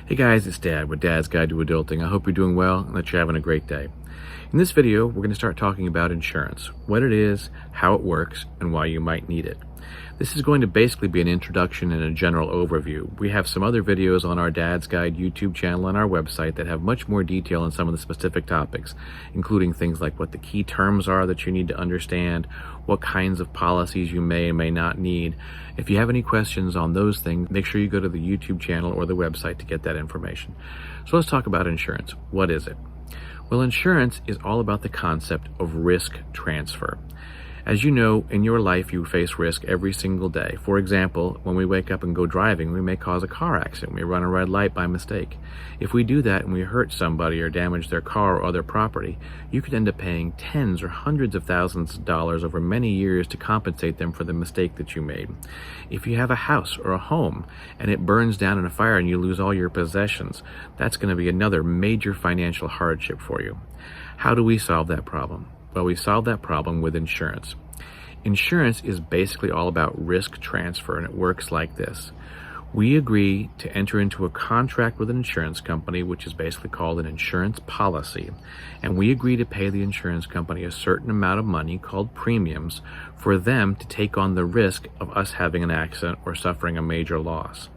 Hey guys, it's Dad with Dad's Guide to Adulting. I hope you're doing well and that you're having a great day. In this video, we're going to start talking about insurance, what it is, how it works, and why you might need it. This is going to basically be an introduction and a general overview. We have some other videos on our Dad's Guide YouTube channel and our website that have much more detail on some of the specific topics, including things like what the key terms are that you need to understand, what kinds of policies you may and may not need. If you have any questions on those things, make sure you go to the YouTube channel or the website to get that information. So let's talk about insurance. What is it? Well, insurance is all about the concept of risk transfer. As you know, in your life, you face risk every single day. For example, when we wake up and go driving, we may cause a car accident. We run a red light by mistake. If we do that and we hurt somebody or damage their car or other property, you could end up paying tens or hundreds of thousands of dollars over many years to compensate them for the mistake that you made. If you have a house or a home and it burns down in a fire and you lose all your possessions, that's going to be another major financial hardship for you. How do we solve that problem? Well, we solve that problem with insurance. Insurance is basically all about risk transfer, and it works like this. We agree to enter into a contract with an insurance company, which is basically called an insurance policy, and we agree to pay the insurance company a certain amount of money called premiums for them to take on the risk of us having an accident or suffering a major loss.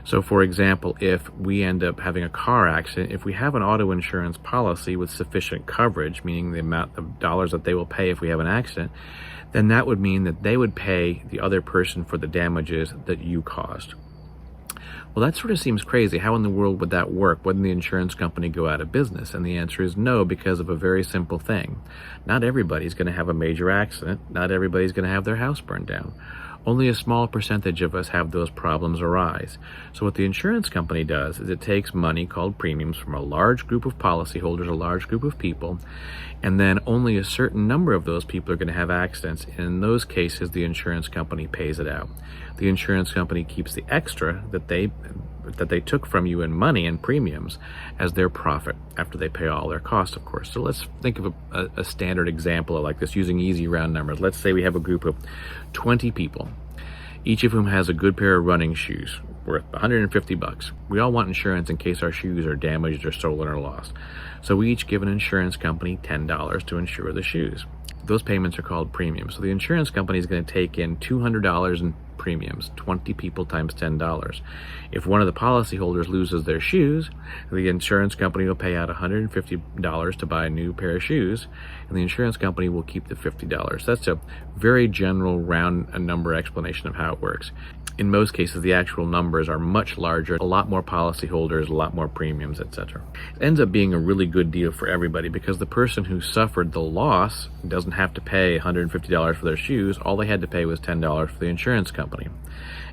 So for example, if we end up having a car accident, if we have an auto insurance policy with sufficient coverage, meaning the amount of dollars that they will pay if we have an accident, then that would mean that they would pay the other person for the damages that you caused. Well, that sort of seems crazy. How in the world would that work? Wouldn't the insurance company go out of business? And the answer is no, because of a very simple thing. Not everybody's going to have a major accident. Not everybody's going to have their house burned down. Only a small percentage of us have those problems arise. So what the insurance company does is it takes money called premiums from a large group of policyholders, a large group of people, and then only a certain number of those people are going to have accidents. And in those cases, the insurance company pays it out. The insurance company keeps the extra that they took from you in money and premiums as their profit after they pay all their costs, of course. So let's think of a standard example like this using easy round numbers. Let's say we have a group of 20 people, each of whom has a good pair of running shoes worth $150. We all want insurance in case our shoes are damaged or stolen or lost. So we each give an insurance company $10 to insure the shoes. Those payments are called premiums. So the insurance company is going to take in $200 in premiums, 20 people times $10. If one of the policyholders loses their shoes, the insurance company will pay out $150 to buy a new pair of shoes, and the insurance company will keep the $50. That's a very general round number explanation of how it works. In most cases, the actual numbers are much larger, a lot more policyholders, a lot more premiums, etc. It ends up being a really good deal for everybody because the person who suffered the loss doesn't have to pay $150 for their shoes. All they had to pay was $10 for the insurance company.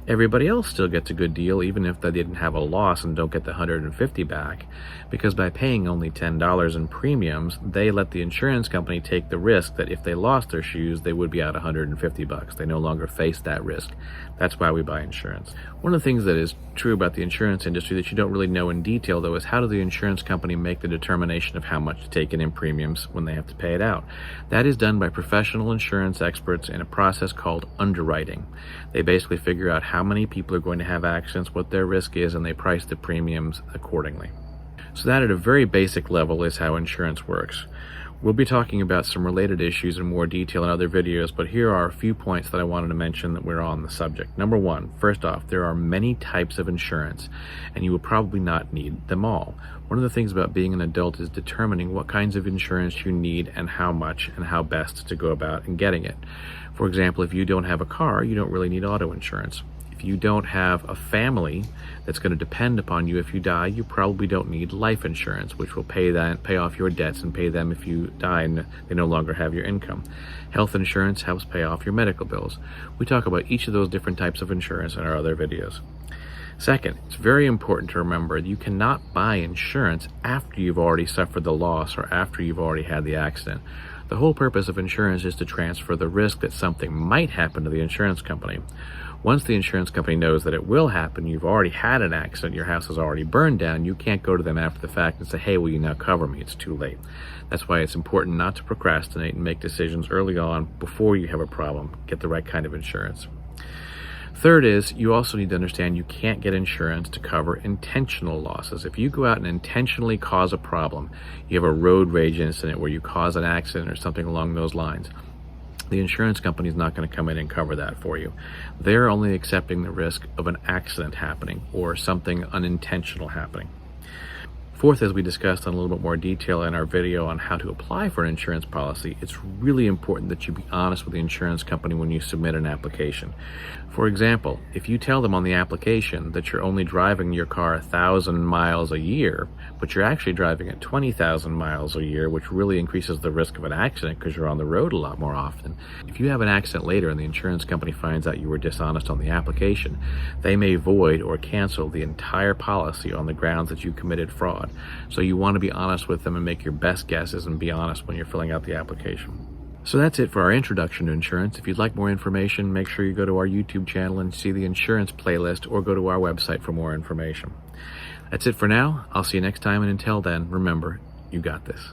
Everybody else still gets a good deal, even if they didn't have a loss and don't get the $150 back, because by paying only $10 in premiums, they let the insurance company take the risk that if they lost their shoes, they would be out $150. They no longer face that risk. That's why we buy insurance. One of the things that is true about the insurance industry that you don't really know in detail, though, is how does the insurance company make the determination of how much to take in premiums when they have to pay it out? That is done by professional insurance experts in a process called underwriting. They basically figure out how many people are going to have accidents, what their risk is, and they price the premiums accordingly. So that at a very basic level is how insurance works. We'll be talking about some related issues in more detail in other videos, but here are a few points that I wanted to mention that we're on the subject. Number one, first off, there are many types of insurance, and you will probably not need them all. One of the things about being an adult is determining what kinds of insurance you need and how much and how best to go about in getting it. For example, if you don't have a car, you don't really need auto insurance. If you don't have a family that's going to depend upon you if you die, you probably don't need life insurance, which will pay off your debts and pay them if you die and they no longer have your income. Health insurance helps pay off your medical bills. We talk about each of those different types of insurance in our other videos. Second, it's very important to remember that you cannot buy insurance after you've already suffered the loss or after you've already had the accident. The whole purpose of insurance is to transfer the risk that something might happen to the insurance company. Once the insurance company knows that it will happen, you've already had an accident, your house is already burned down, you can't go to them after the fact and say, hey, will you now cover me? It's too late. That's why it's important not to procrastinate and make decisions early on before you have a problem. Get the right kind of insurance. Third is you also need to understand you can't get insurance to cover intentional losses. If you go out and intentionally cause a problem, you have a road rage incident where you cause an accident or something along those lines, the insurance company is not going to come in and cover that for you. They're only accepting the risk of an accident happening or something unintentional happening. Fourth, as we discussed in a little bit more detail in our video on how to apply for an insurance policy, it's really important that you be honest with the insurance company when you submit an application. For example, if you tell them on the application that you're only driving your car 1,000 miles a year, but you're actually driving at 20,000 miles a year, which really increases the risk of an accident because you're on the road a lot more often. If you have an accident later and the insurance company finds out you were dishonest on the application, they may void or cancel the entire policy on the grounds that you committed fraud. So you want to be honest with them and make your best guesses and be honest when you're filling out the application. So that's it for our introduction to insurance. If you'd like more information, make sure you go to our YouTube channel and see the insurance playlist, or go to our website for more information. That's it for now. I'll see you next time, and until then, remember, you got this.